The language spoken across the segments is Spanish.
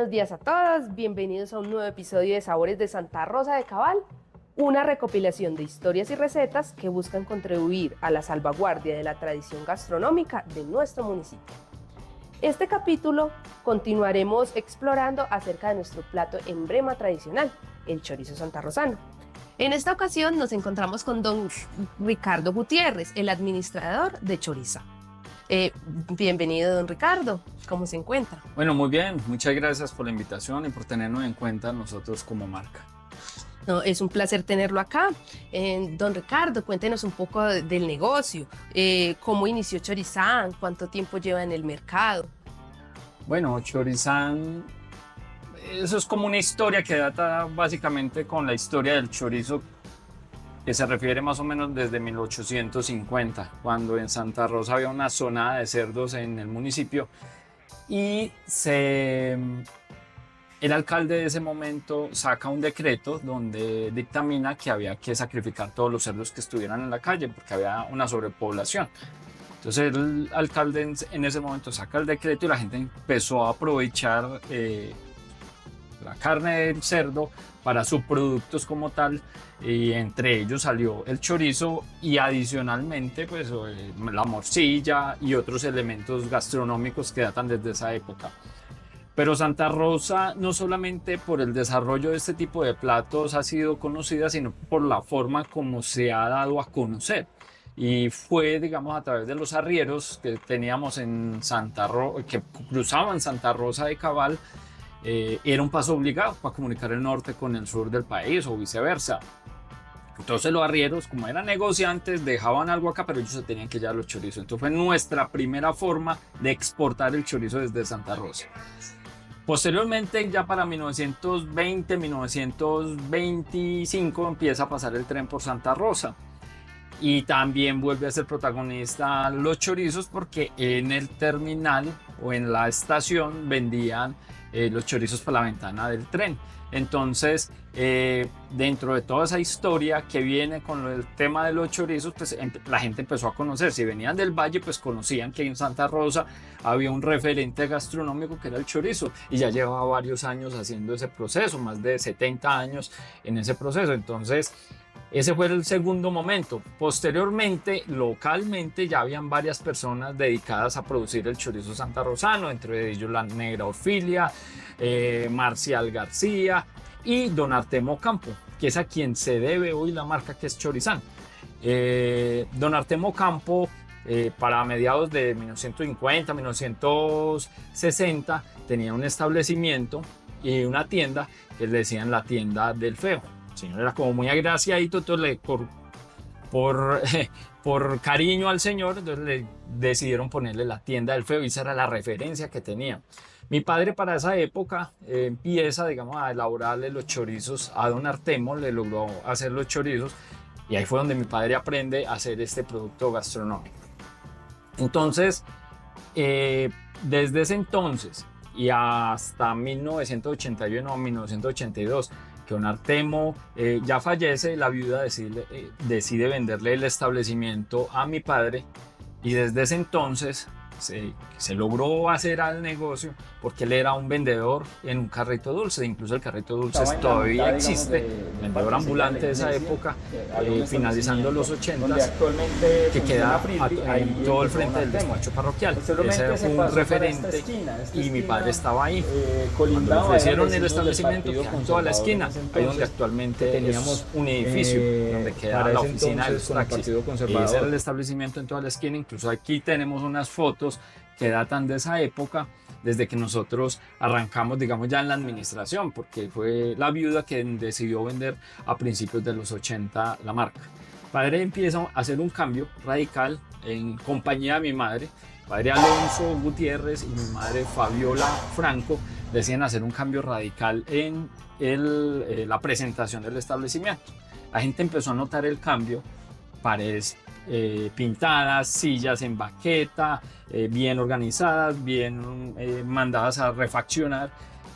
buenos días a todos, bienvenidos a un nuevo episodio de Sabores de Santa Rosa de Cabal, una recopilación de historias y recetas que buscan contribuir a la salvaguardia de la tradición gastronómica de nuestro municipio. Este capítulo continuaremos explorando acerca de nuestro plato emblema tradicional, el chorizo santarrosano. En esta ocasión nos encontramos con don Ricardo Gutiérrez, el administrador de Choriza. Bienvenido, don Ricardo. ¿Cómo se encuentra? Bueno, muy bien. Muchas gracias por la invitación y por tenernos en cuenta nosotros como marca. No, es un placer tenerlo acá. Don Ricardo, cuéntenos un poco del negocio. ¿Cómo inició Chorizán? ¿Cuánto tiempo lleva en el mercado? Bueno, Chorizán, eso es como una historia que data básicamente con la historia del chorizo, que se refiere más o menos desde 1850, cuando en Santa Rosa había una zona de cerdos en el municipio y el alcalde de ese momento saca un decreto donde dictamina que había que sacrificar todos los cerdos que estuvieran en la calle porque había una sobrepoblación. Entonces el alcalde en ese momento saca el decreto y la gente empezó a aprovechar la carne del cerdo para subproductos como tal, y entre ellos salió el chorizo y adicionalmente pues la morcilla y otros elementos gastronómicos que datan desde esa época. Pero Santa Rosa, no solamente por el desarrollo de este tipo de platos ha sido conocida, sino por la forma como se ha dado a conocer. Y fue, digamos, a través de los arrieros que teníamos en que cruzaban Santa Rosa de Cabal. Era un paso obligado para comunicar el norte con el sur del país o viceversa. Entonces los arrieros, como eran negociantes, dejaban algo acá, pero ellos se tenían que llevar los chorizos. Entonces fue nuestra primera forma de exportar el chorizo desde Santa Rosa. Posteriormente, ya para 1920, 1925, empieza a pasar el tren por Santa Rosa. Y también vuelve a ser protagonista los chorizos porque en el terminal o en la estación vendían los chorizos por la ventana del tren. Entonces, dentro de toda esa historia que viene con el tema de los chorizos, pues la gente empezó a conocer. Si venían del valle, pues conocían que en Santa Rosa había un referente gastronómico que era el chorizo, y ya llevaba varios años haciendo ese proceso, más de 70 años en ese proceso. Entonces, ese fue el segundo momento. Posteriormente, localmente, ya habían varias personas dedicadas a producir el chorizo santarrosano, entre ellos la negra Orfilia, Marcial García y don Artemo Campo, que es a quien se debe hoy la marca que es Chorizán. Don Artemo Campo, para mediados de 1950, 1960, tenía un establecimiento y una tienda que le decían la tienda del feo. El señor era como muy agraciadito, entonces por cariño al señor, entonces le decidieron ponerle la tienda del feo, y esa era la referencia que tenía. Mi padre para esa época empieza, digamos, a elaborarle los chorizos a don Artemo, le logró hacer los chorizos, y ahí fue donde mi padre aprende a hacer este producto gastronómico. Entonces, desde ese entonces y hasta 1981 o 1982, que don Artemo ya fallece, la viuda decide venderle el establecimiento a mi padre, y desde ese entonces se logró hacer al negocio porque él era un vendedor en un carrito dulce. Incluso el carrito dulce todavía existe, vendedor ambulante de esa época, finalizando los 80s, que queda en todo el frente del despacho parroquial. Ese fue un referente y mi padre estaba ahí. Cuando le ofrecieron el establecimiento, que en toda la esquina, ahí donde actualmente teníamos un edificio donde queda la oficina de los taxis. Ese era el establecimiento en toda la esquina. Incluso aquí tenemos unas fotos que datan de esa época, desde que nosotros arrancamos, digamos, ya en la administración, porque fue la viuda que decidió vender a principios de los 80 la marca. Padre empieza a hacer un cambio radical en compañía de mi madre. Padre Alonso Gutiérrez y mi madre Fabiola Franco deciden hacer un cambio radical en la presentación del establecimiento. La gente empezó a notar el cambio, paredes pintadas, sillas en baqueta, bien organizadas, bien mandadas a refaccionar,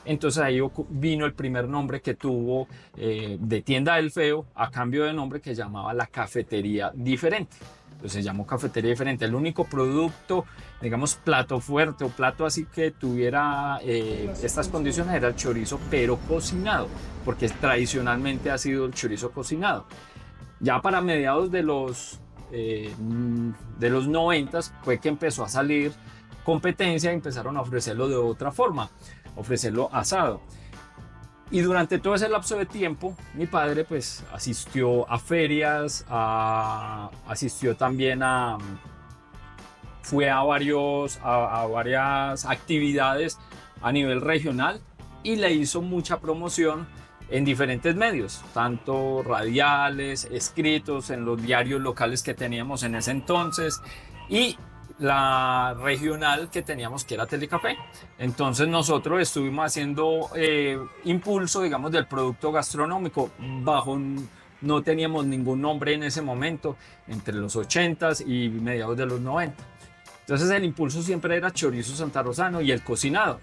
Entonces ahí vino el primer nombre que tuvo de Tienda del Feo, a cambio de nombre, que llamaba La Cafetería Diferente. Entonces se llamó Cafetería Diferente. El único producto, digamos, plato fuerte o plato así que tuviera estas condiciones era el chorizo, pero cocinado, porque tradicionalmente ha sido el chorizo cocinado. Ya para mediados de los 90 fue que empezó a salir competencia y empezaron a ofrecerlo de otra forma, ofrecerlo asado. Y durante todo ese lapso de tiempo, mi padre pues asistió a ferias, asistió también fue a varias actividades a nivel regional y le hizo mucha promoción en diferentes medios, tanto radiales, escritos, en los diarios locales que teníamos en ese entonces y la regional que teníamos, que era Telecafé. Entonces nosotros estuvimos haciendo impulso, digamos, del producto gastronómico no teníamos ningún nombre en ese momento, entre los 80s y mediados de los 90. Entonces el impulso siempre era chorizo santarrosano y el cocinado.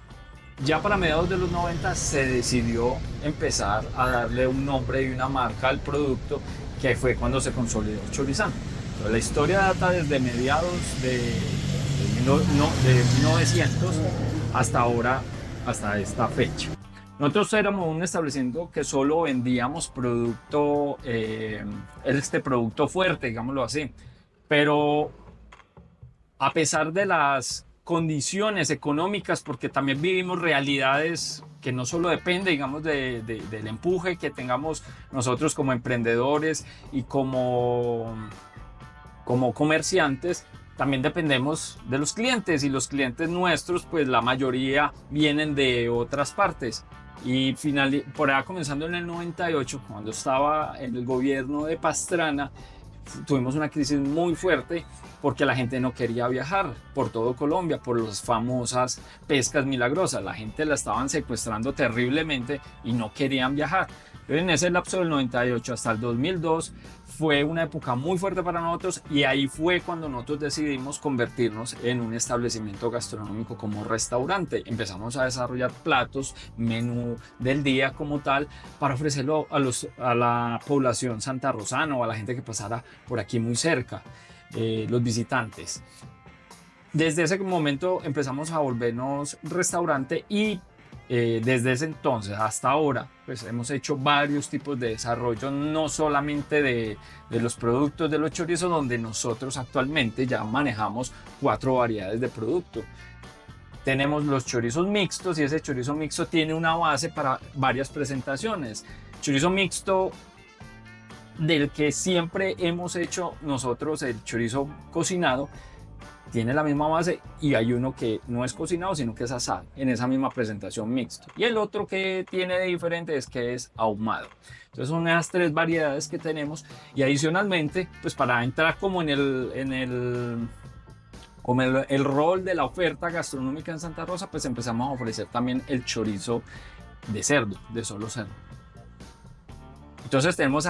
Ya para mediados de los 90 se decidió empezar a darle un nombre y una marca al producto, que fue cuando se consolidó Chorizán. La historia data desde mediados de 1900 hasta ahora, hasta esta fecha. Nosotros éramos un establecimiento que solo vendíamos este producto fuerte, digámoslo así, pero a pesar de las condiciones económicas, porque también vivimos realidades que no solo depende, digamos, del empuje que tengamos nosotros como emprendedores y como comerciantes, también dependemos de los clientes, y los clientes nuestros, pues la mayoría vienen de otras partes. Y por allá comenzando en el 98, cuando estaba en el gobierno de Pastrana, tuvimos una crisis muy fuerte porque la gente no quería viajar por todo Colombia por las famosas pescas milagrosas. La gente la estaban secuestrando terriblemente y no querían viajar. Pero en ese lapso del 98 hasta el 2002 fue una época muy fuerte para nosotros, y ahí fue cuando nosotros decidimos convertirnos en un establecimiento gastronómico como restaurante. Empezamos a desarrollar platos, menú del día como tal, para ofrecerlo a la población santarrosana o a la gente que pasara por aquí muy cerca, los visitantes. Desde ese momento empezamos a volvernos restaurante, y desde ese entonces hasta ahora pues hemos hecho varios tipos de desarrollo, no solamente de los productos de los chorizos, donde nosotros actualmente ya manejamos 4 variedades de producto. Tenemos los chorizos mixtos, y ese chorizo mixto tiene una base para varias presentaciones. Chorizo mixto del que siempre hemos hecho nosotros, el chorizo cocinado, tiene la misma base, y hay uno que no es cocinado sino que es asado en esa misma presentación mixto, y el otro que tiene de diferente es que es ahumado. Entonces son esas 3 variedades que tenemos, y adicionalmente pues para entrar como en el rol de la oferta gastronómica en Santa Rosa, pues empezamos a ofrecer también el chorizo de cerdo, de solo cerdo. Entonces tenemos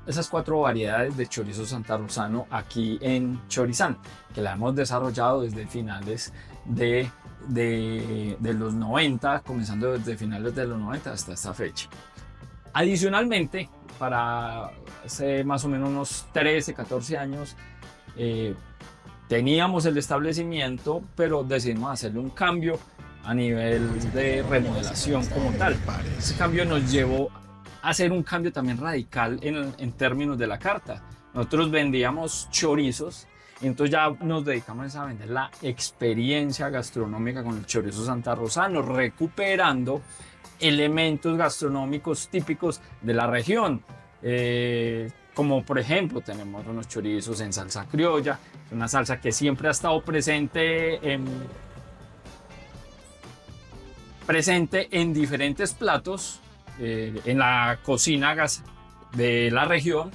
esas 4 variedades de chorizo santarrosano aquí en Chorizán, que la hemos desarrollado desde finales de los 90, comenzando desde finales de los 90 hasta esta fecha. Adicionalmente, para hace más o menos unos 13, 14 años, teníamos el establecimiento, pero decidimos hacerle un cambio a nivel de remodelación como tal. Ese cambio nos llevó hacer un cambio también radical en términos de la carta. Nosotros vendíamos chorizos, y entonces ya nos dedicamos a vender la experiencia gastronómica con el chorizo santarrosano, recuperando elementos gastronómicos típicos de la región. Como por ejemplo tenemos unos chorizos en salsa criolla, una salsa que siempre ha estado presente en diferentes platos, en la cocina de la región.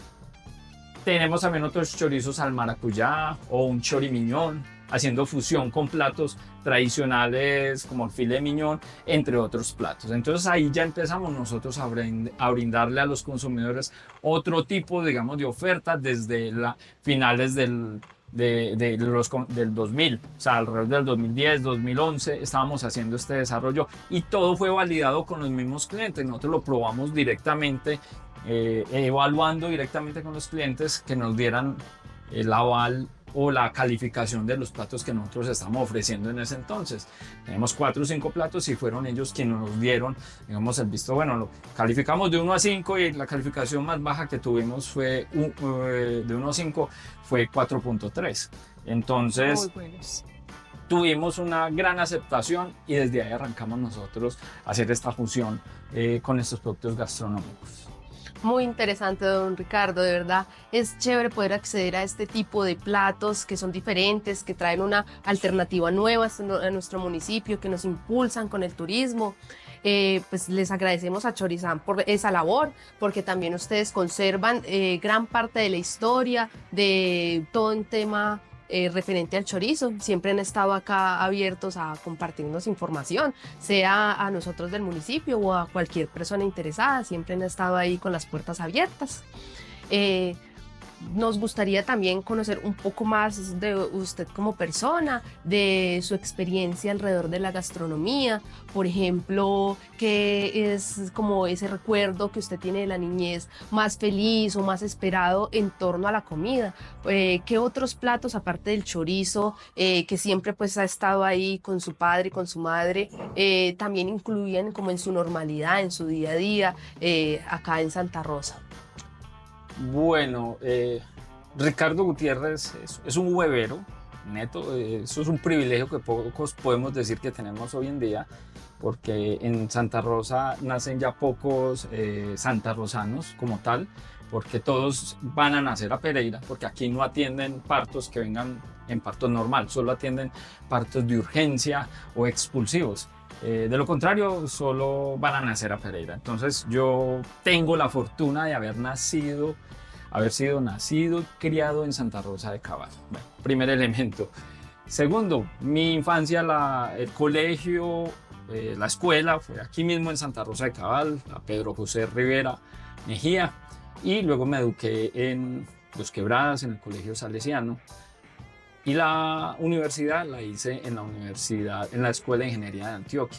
Tenemos también otros chorizos al maracuyá o un chorimiñón, haciendo fusión con platos tradicionales como el filet miñón, entre otros platos. Entonces ahí ya empezamos nosotros a brindarle a los consumidores otro tipo, digamos, de oferta desde finales del del 2000, o sea, alrededor del 2010, 2011, estábamos haciendo este desarrollo y todo fue validado con los mismos clientes. Nosotros lo probamos directamente, evaluando directamente con los clientes que nos dieran el aval o la calificación de los platos que nosotros estamos ofreciendo en ese entonces. Tenemos 4 o 5 platos y fueron ellos quienes nos dieron, digamos, el visto bueno. Lo calificamos de 1 a 5 y la calificación más baja que tuvimos fue de 1 a 5 fue 4.3. Entonces, tuvimos una gran aceptación y desde ahí arrancamos nosotros a hacer esta fusión con estos productos gastronómicos. Muy interesante, don Ricardo, de verdad es chévere poder acceder a este tipo de platos que son diferentes, que traen una alternativa nueva a nuestro municipio, que nos impulsan con el turismo. Pues les agradecemos a Chorizán por esa labor, porque también ustedes conservan gran parte de la historia de todo un tema referente al chorizo. Siempre han estado acá abiertos a compartirnos información, sea a nosotros del municipio o a cualquier persona interesada. Siempre han estado ahí con las puertas abiertas. Nos gustaría también conocer un poco más de usted como persona, de su experiencia alrededor de la gastronomía. Por ejemplo, ¿qué es como ese recuerdo que usted tiene de la niñez más feliz o más esperado en torno a la comida? ¿Qué otros platos, aparte del chorizo, que siempre pues ha estado ahí con su padre y con su madre, también incluían como en su normalidad, en su día a día, acá en Santa Rosa? Bueno, Ricardo Gutiérrez es un huevero neto. Eso es un privilegio que pocos podemos decir que tenemos hoy en día, porque en Santa Rosa nacen ya pocos santarrosanos como tal, porque todos van a nacer a Pereira, porque aquí no atienden partos que vengan en parto normal, solo atienden partos de urgencia o expulsivos. De lo contrario, solo van a nacer a Pereira. Entonces yo tengo la fortuna de haber sido nacido y criado en Santa Rosa de Cabal. Bueno, primer elemento. Segundo, mi infancia, el colegio, la escuela fue aquí mismo en Santa Rosa de Cabal, a Pedro José Rivera Mejía, y luego me eduqué en Los Quebradas, en el Colegio Salesiano. Y la universidad la hice en la Escuela de Ingeniería de Antioquia,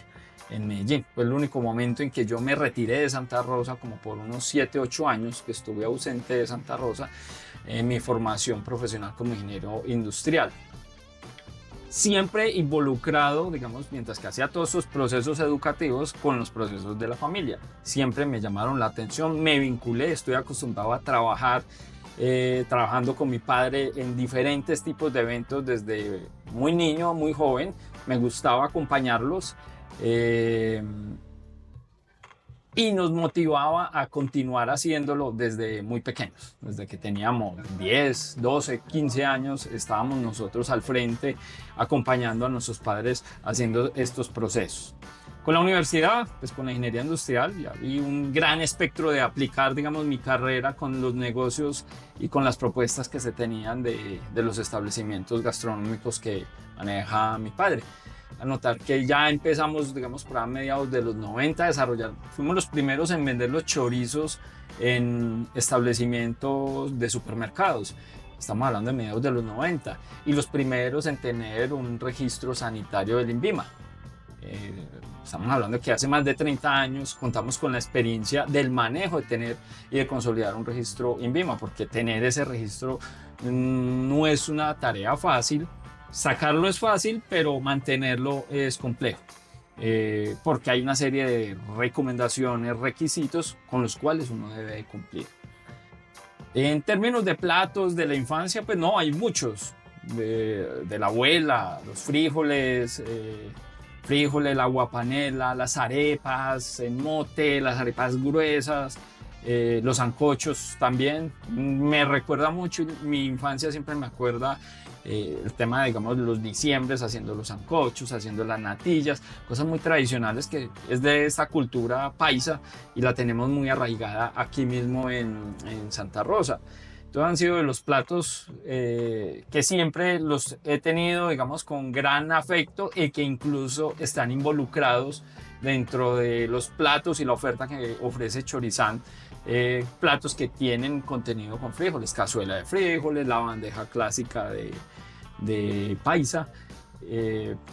en Medellín. Fue el único momento en que yo me retiré de Santa Rosa, como por unos 7, 8 años que estuve ausente de Santa Rosa en mi formación profesional como ingeniero industrial. Siempre involucrado, digamos, mientras que hacía todos esos procesos educativos, con los procesos de la familia. Siempre me llamaron la atención, me vinculé, estoy acostumbrado a trabajar trabajando con mi padre en diferentes tipos de eventos desde muy niño, muy joven. Me gustaba acompañarlos y nos motivaba a continuar haciéndolo desde muy pequeños. Desde que teníamos 10, 12, 15 años estábamos nosotros al frente acompañando a nuestros padres haciendo estos procesos. Con la universidad, pues con la ingeniería industrial, ya vi un gran espectro de aplicar, digamos, mi carrera con los negocios y con las propuestas que se tenían de los establecimientos gastronómicos que maneja mi padre. A notar que ya empezamos, digamos, por a mediados de los 90 a desarrollar, fuimos los primeros en vender los chorizos en establecimientos de supermercados. Estamos hablando de mediados de los 90 y los primeros en tener un registro sanitario del INVIMA. Estamos hablando de que hace más de 30 años contamos con la experiencia del manejo de tener y de consolidar un registro INVIMA, porque tener ese registro no es una tarea fácil. Sacarlo es fácil, pero mantenerlo es complejo, porque hay una serie de recomendaciones, requisitos con los cuales uno debe cumplir. En términos de platos de la infancia, pues no, hay muchos. De la abuela, los frijoles, la guapanela, las arepas en mote, las arepas gruesas, los sancochos también. Me recuerda mucho, mi infancia siempre me acuerda el tema, digamos, de los diciembres, haciendo los sancochos, haciendo las natillas, cosas muy tradicionales que es de esta cultura paisa y la tenemos muy arraigada aquí mismo en Santa Rosa. Entonces han sido de los platos que siempre los he tenido, digamos, con gran afecto y que incluso están involucrados dentro de los platos y la oferta que ofrece Chorizán. Platos que tienen contenido con frijoles, cazuela de frijoles, la bandeja clásica de paisa.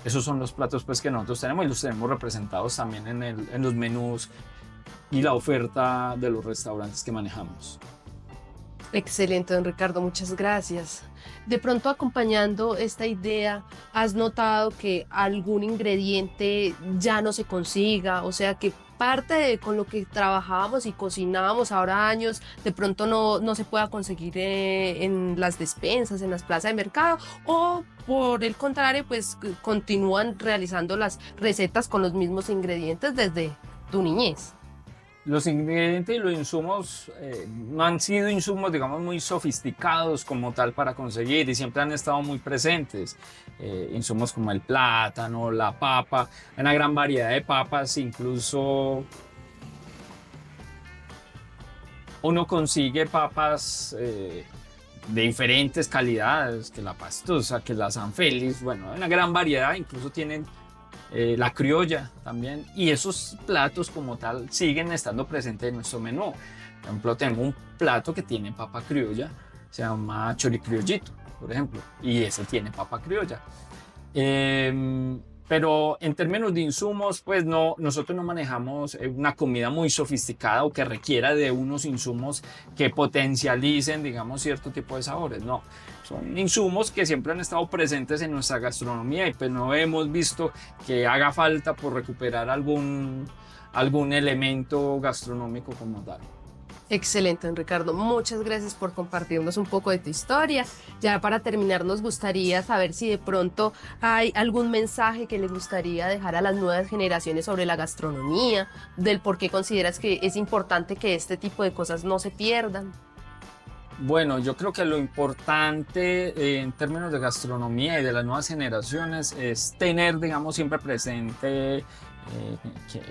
Esos son los platos pues, que nosotros tenemos y los tenemos representados también en los menús y la oferta de los restaurantes que manejamos. Excelente, don Ricardo, muchas gracias. De pronto, acompañando esta idea, ¿has notado que algún ingrediente ya no se consiga? O sea, que parte de con lo que trabajábamos y cocinábamos ahora años, de pronto no se pueda conseguir en las despensas, en las plazas de mercado, o por el contrario, pues continúan realizando las recetas con los mismos ingredientes desde tu niñez. Los ingredientes y los insumos no han sido insumos, digamos, muy sofisticados como tal para conseguir y siempre han estado muy presentes. Insumos como el plátano, la papa, una gran variedad de papas, incluso uno consigue papas de diferentes calidades, que la pastusa, que la San Félix, bueno, hay una gran variedad, incluso tienen la criolla también, y esos platos como tal siguen estando presentes en nuestro menú. Por ejemplo, tengo un plato que tiene papa criolla, se llama choricriollito, por ejemplo, y ese tiene papa criolla. Pero en términos de insumos, pues no, nosotros no manejamos una comida muy sofisticada o que requiera de unos insumos que potencialicen, digamos, cierto tipo de sabores, no. Son insumos que siempre han estado presentes en nuestra gastronomía y pues no hemos visto que haga falta por recuperar algún elemento gastronómico como tal. Excelente, don Ricardo. Muchas gracias por compartirnos un poco de tu historia. Ya para terminar, nos gustaría saber si de pronto hay algún mensaje que le gustaría dejar a las nuevas generaciones sobre la gastronomía, del por qué consideras que es importante que este tipo de cosas no se pierdan. Bueno, yo creo que lo importante en términos de gastronomía y de las nuevas generaciones es tener, digamos, siempre presente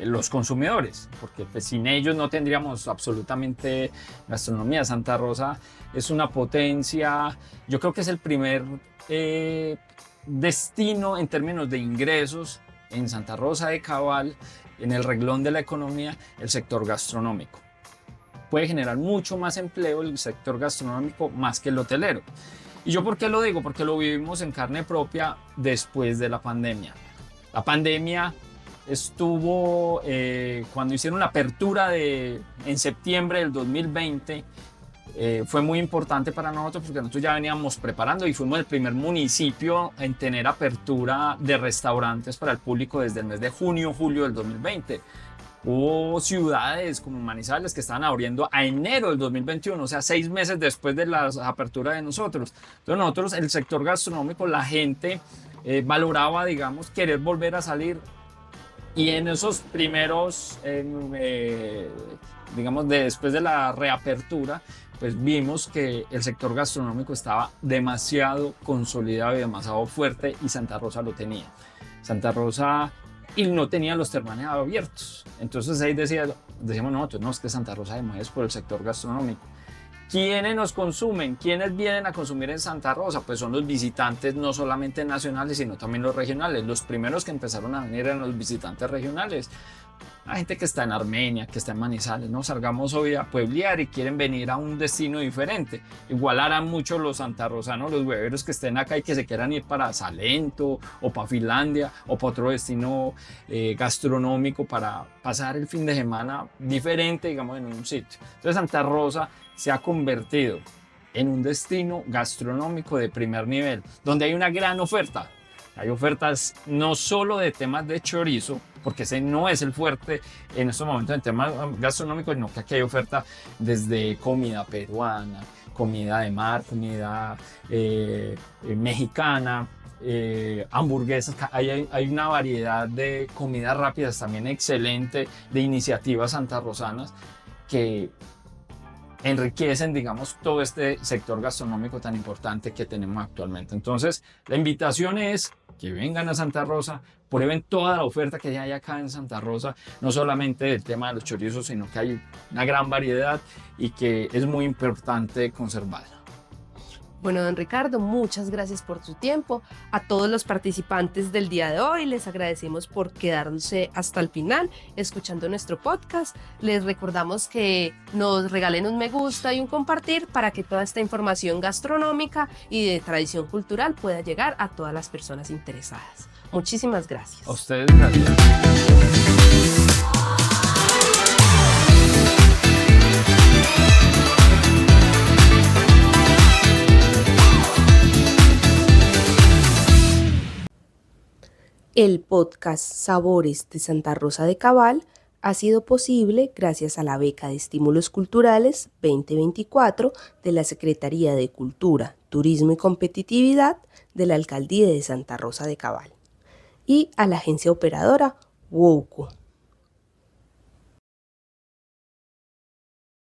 los consumidores, porque pues, sin ellos no tendríamos absolutamente gastronomía. Santa Rosa es una potencia, yo creo que es el primer destino en términos de ingresos en Santa Rosa de Cabal, en el renglón de la economía, el sector gastronómico. Puede generar mucho más empleo el sector gastronómico más que el hotelero. ¿Y yo por qué lo digo? Porque lo vivimos en carne propia después de la pandemia. La pandemia estuvo cuando hicieron la apertura en septiembre del 2020. Fue muy importante para nosotros porque nosotros ya veníamos preparando y fuimos el primer municipio en tener apertura de restaurantes para el público desde el mes de junio, julio del 2020. Hubo ciudades como Manizales que estaban abriendo a enero del 2021, o sea, 6 meses después de la apertura de nosotros. Entonces nosotros, el sector gastronómico, la gente valoraba, digamos, querer volver a salir. Y en esos primeros, digamos, después de la reapertura, pues vimos que el sector gastronómico estaba demasiado consolidado y demasiado fuerte y Santa Rosa lo tenía. Santa Rosa y no tenía los termales abiertos. Entonces ahí decíamos nosotros, no, es que Santa Rosa es por el sector gastronómico. ¿Quiénes nos consumen? ¿Quiénes vienen a consumir en Santa Rosa? Pues son los visitantes no solamente nacionales, sino también los regionales. Los primeros que empezaron a venir eran los visitantes regionales. La gente que está en Armenia, que está en Manizales, ¿no? Salgamos hoy a pueblear y quieren venir a un destino diferente. Igual harán mucho los santarrosanos, los hueveros que estén acá y que se quieran ir para Salento o para Finlandia o para otro destino gastronómico para pasar el fin de semana diferente, digamos, en un sitio. Entonces Santa Rosa se ha convertido en un destino gastronómico de primer nivel, donde hay una gran oferta. Hay ofertas no solo de temas de chorizo, porque ese no es el fuerte en estos momentos en temas gastronómicos, sino que aquí hay oferta desde comida peruana, comida de mar, comida mexicana, hamburguesas. Hay una variedad de comidas rápidas también excelente, de iniciativas santarrosanas que enriquecen, digamos, todo este sector gastronómico tan importante que tenemos actualmente. Entonces, la invitación es que vengan a Santa Rosa, prueben toda la oferta que hay acá en Santa Rosa, no solamente del tema de los chorizos, sino que hay una gran variedad y que es muy importante conservarla. Bueno, don Ricardo, muchas gracias por su tiempo. A todos los participantes del día de hoy les agradecemos por quedarse hasta el final escuchando nuestro podcast. Les recordamos que nos regalen un me gusta y un compartir para que toda esta información gastronómica y de tradición cultural pueda llegar a todas las personas interesadas. Muchísimas gracias. A ustedes, gracias. El podcast Sabores de Santa Rosa de Cabal ha sido posible gracias a la Beca de Estímulos Culturales 2024 de la Secretaría de Cultura, Turismo y Competitividad de la Alcaldía de Santa Rosa de Cabal y a la agencia operadora WOWCO.